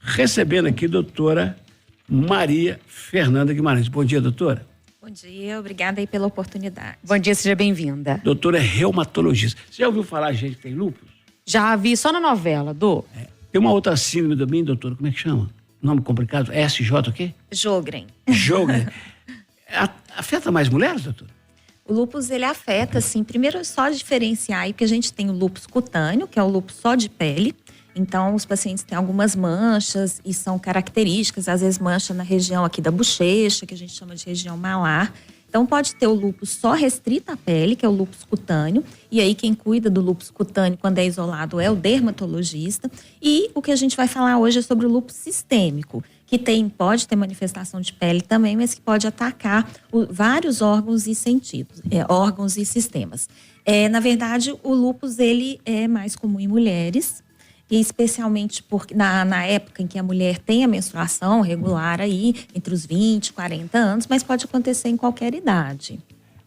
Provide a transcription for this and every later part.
recebendo aqui a doutora Maria Fernanda Guimarães. Bom dia, doutora. Bom dia, obrigada aí pela oportunidade. Bom dia, seja bem-vinda. Doutora é reumatologista. Você já ouviu falar gente que tem lúpus? Já vi só na novela, Tem uma outra síndrome também, doutora, como é que chama? Nome complicado, SJ o quê? Sjögren. Sjögren. Afeta mais mulheres, doutora? O lúpus, ele afeta, assim, primeiro é só diferenciar aí, porque a gente tem o lúpus cutâneo, que é o lúpus só de pele. Então, os pacientes têm algumas manchas e são características, às vezes mancha na região aqui da bochecha, que a gente chama de região malar. Então, pode ter o lúpus só restrito à pele, que é o lúpus cutâneo. E aí, quem cuida do lúpus cutâneo quando é isolado é o dermatologista. E o que a gente vai falar hoje é sobre o lúpus sistêmico, que pode ter manifestação de pele também, mas que pode atacar vários órgãos e sentidos, órgãos e sistemas. Na verdade, o lúpus, ele é mais comum em mulheres, e especialmente porque na época em que a mulher tem a menstruação regular aí, entre os 20 e 40 anos, mas pode acontecer em qualquer idade.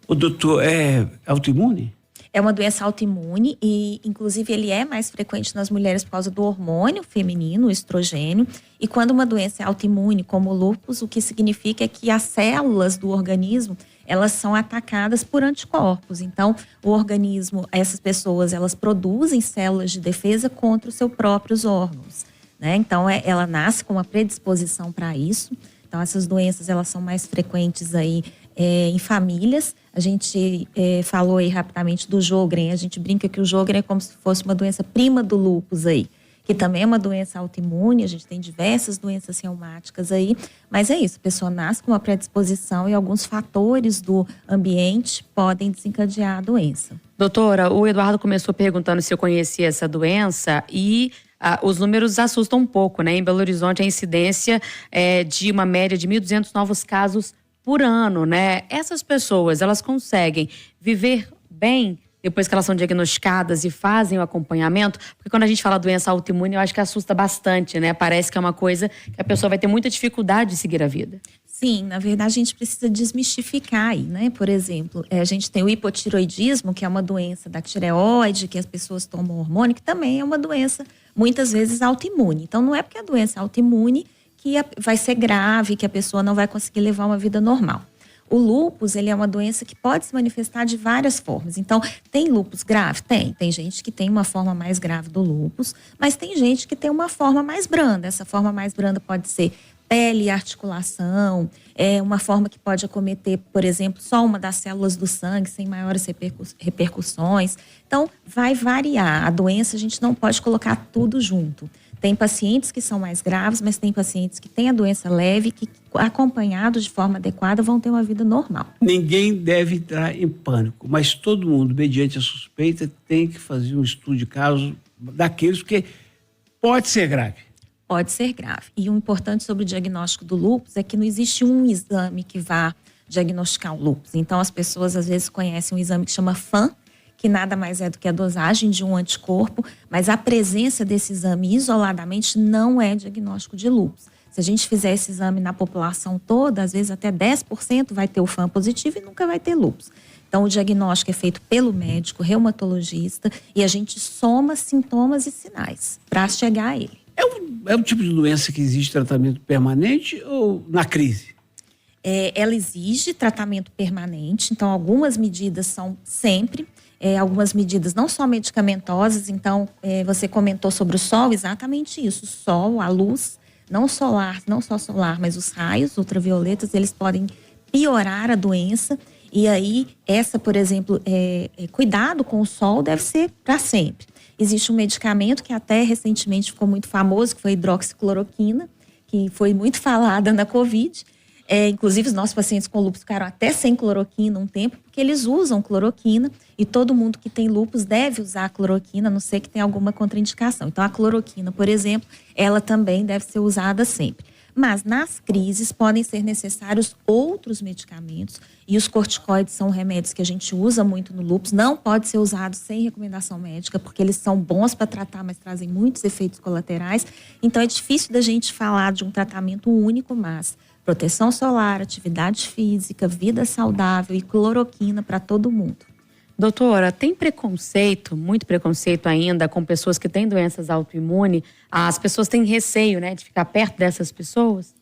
O doutor é autoimune? É uma doença autoimune e, inclusive, ele é mais frequente nas mulheres por causa do hormônio feminino, o estrogênio. E quando uma doença é autoimune, como o lúpus, o que significa é que as células do organismo, elas são atacadas por anticorpos. Então, o organismo, essas pessoas, elas produzem células de defesa contra os seus próprios órgãos, né? Então, ela nasce com uma predisposição para isso. Então, essas doenças, elas são mais frequentes aí em famílias. A gente falou aí rapidamente do Sjögren. A gente brinca que o Sjögren é como se fosse uma doença prima do lúpus aí, que também é uma doença autoimune. A gente tem diversas doenças reumáticas aí, mas é isso, a pessoa nasce com uma predisposição e alguns fatores do ambiente podem desencadear a doença. Doutora, o Eduardo começou perguntando se eu conhecia essa doença e os números assustam um pouco, né? Em Belo Horizonte, a incidência é de uma média de 1.200 novos casos por ano, né? Essas pessoas, elas conseguem viver bem depois que elas são diagnosticadas e fazem o acompanhamento? Porque quando a gente fala doença autoimune, eu acho que assusta bastante, né? Parece que é uma coisa que a pessoa vai ter muita dificuldade de seguir a vida. Sim, na verdade a gente precisa desmistificar aí, né? Por exemplo, a gente tem o hipotiroidismo, que é uma doença da tireoide, que as pessoas tomam hormônio, que também é uma doença muitas vezes autoimune. Então não é porque a doença é autoimune que vai ser grave, que a pessoa não vai conseguir levar uma vida normal. O lúpus, ele é uma doença que pode se manifestar de várias formas. Então, tem lúpus grave? Tem. Tem gente que tem uma forma mais grave do lúpus, mas tem gente que tem uma forma mais branda. Essa forma mais branda pode ser pele e articulação, uma forma que pode acometer, por exemplo, só uma das células do sangue, sem maiores repercussões. Então, vai variar. A doença, a gente não pode colocar tudo junto. Tem pacientes que são mais graves, mas tem pacientes que têm a doença leve, que acompanhados de forma adequada vão ter uma vida normal. Ninguém deve entrar em pânico, mas todo mundo, mediante a suspeita, tem que fazer um estudo de caso daqueles, porque pode ser grave. Pode ser grave. E o importante sobre o diagnóstico do lúpus é que não existe um exame que vá diagnosticar o lúpus. Então, as pessoas às vezes conhecem um exame que chama FAM, que nada mais é do que a dosagem de um anticorpo, mas a presença desse exame isoladamente não é diagnóstico de lúpus. Se a gente fizer esse exame na população toda, às vezes até 10% vai ter o FAM positivo e nunca vai ter lúpus. Então, o diagnóstico é feito pelo médico, reumatologista, e a gente soma sintomas e sinais para chegar a ele. É um tipo de doença que exige tratamento permanente ou na crise? Ela exige tratamento permanente, então algumas medidas são sempre, algumas medidas não só medicamentosas. Então, você comentou sobre o sol, exatamente isso, o sol, a luz, não só solar, mas os raios ultravioletas, eles podem piorar a doença. E aí, por exemplo, cuidado com o sol deve ser para sempre. Existe um medicamento que até recentemente ficou muito famoso, que foi a hidroxicloroquina, que foi muito falada na Covid. Inclusive, os nossos pacientes com lúpus ficaram até sem cloroquina um tempo, porque eles usam cloroquina e todo mundo que tem lúpus deve usar a cloroquina, a não ser que tenha alguma contraindicação. Então, a cloroquina, por exemplo, ela também deve ser usada sempre. Mas nas crises podem ser necessários outros medicamentos e os corticoides são remédios que a gente usa muito no lúpus. Não pode ser usado sem recomendação médica, porque eles são bons para tratar, mas trazem muitos efeitos colaterais. Então é difícil da gente falar de um tratamento único, mas proteção solar, atividade física, vida saudável e cloroquina para todo mundo. Doutora, tem preconceito, muito preconceito ainda com pessoas que têm doenças autoimunes? As pessoas têm receio, né, de ficar perto dessas pessoas?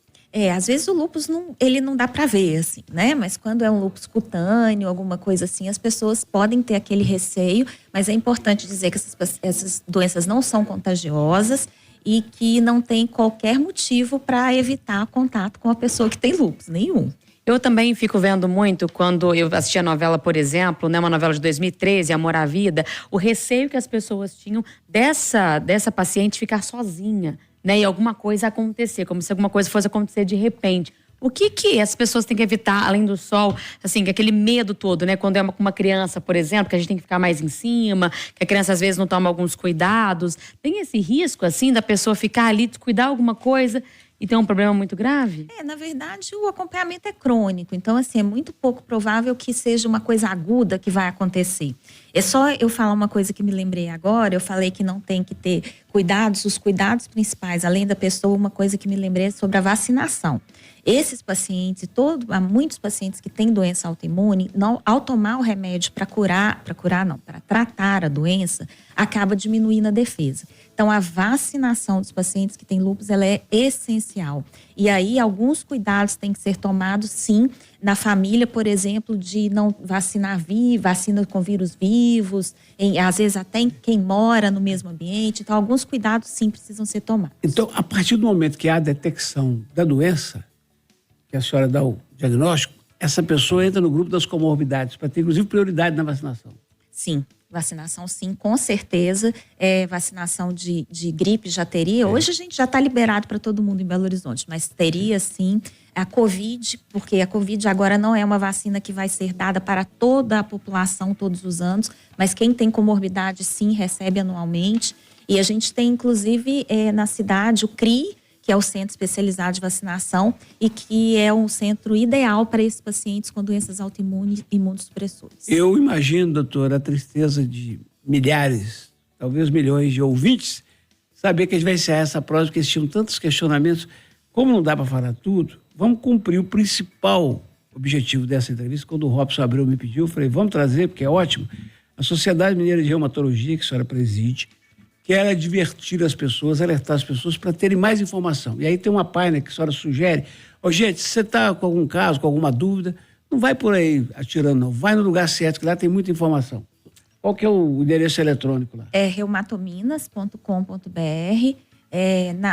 Às vezes o lúpus ele não dá para ver, assim, né? Mas quando é um lúpus cutâneo, alguma coisa assim, as pessoas podem ter aquele receio, mas é importante dizer que essas doenças não são contagiosas e que não tem qualquer motivo para evitar contato com a pessoa que tem lúpus, nenhum. Eu também fico vendo muito quando eu assisti a novela, por exemplo, né, uma novela de 2013, Amor à Vida, o receio que as pessoas tinham dessa paciente ficar sozinha, né, e alguma coisa acontecer, como se alguma coisa fosse acontecer de repente. O que as pessoas têm que evitar, além do sol, assim, aquele medo todo, né? Quando é uma criança, por exemplo, que a gente tem que ficar mais em cima, que a criança às vezes não toma alguns cuidados. Tem esse risco, assim, da pessoa ficar ali, descuidar alguma coisa e ter um problema muito grave? Na verdade, o acompanhamento é crônico. Então, assim, é muito pouco provável que seja uma coisa aguda que vai acontecer. É só eu falar uma coisa que me lembrei agora. Eu falei que não tem que ter cuidados, os cuidados principais, além da pessoa, uma coisa que me lembrei é sobre a vacinação. Esses pacientes, há muitos pacientes que têm doença autoimune, ao tomar o remédio para tratar a doença, acaba diminuindo a defesa. Então, a vacinação dos pacientes que têm lúpus, ela é essencial. E aí, alguns cuidados têm que ser tomados, sim, na família, por exemplo, de não vacinar vacina com vírus vivos, às vezes até em quem mora no mesmo ambiente. Então, alguns cuidados, sim, precisam ser tomados. Então, a partir do momento que há a detecção da doença, que a senhora dá o diagnóstico, essa pessoa entra no grupo das comorbidades, para ter, inclusive, prioridade na vacinação. Sim, vacinação sim, com certeza. Vacinação de gripe já teria. Hoje a gente já está liberado para todo mundo em Belo Horizonte, mas teria sim a Covid, porque a Covid agora não é uma vacina que vai ser dada para toda a população todos os anos, mas quem tem comorbidade sim recebe anualmente. E a gente tem, inclusive, na cidade, o CRI, que é o Centro Especializado de Vacinação e que é um centro ideal para esses pacientes com doenças autoimunes e imunossupressores. Eu imagino, doutora, a tristeza de milhares, talvez milhões de ouvintes, saber que a gente vai encerrar essa prova, porque eles tinham tantos questionamentos. Como não dá para falar tudo, vamos cumprir o principal objetivo dessa entrevista. Quando o Robson Abreu me pediu, eu falei, vamos trazer, porque é ótimo. A Sociedade Mineira de Reumatologia, que a senhora preside, quer divertir as pessoas, alertar as pessoas para terem mais informação. E aí tem uma página que a senhora sugere. Gente, se você está com algum caso, com alguma dúvida, não vai por aí atirando, não. Vai no lugar certo, que lá tem muita informação. Qual que é o endereço eletrônico lá? É reumatominas.com.br.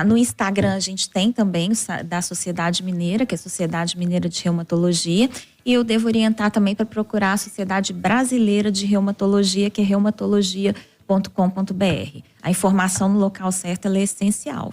No Instagram a gente tem também da Sociedade Mineira, que é a Sociedade Mineira de Reumatologia. E eu devo orientar também para procurar a Sociedade Brasileira de Reumatologia, que é reumatologia.com.br. A informação no local certo ela é essencial.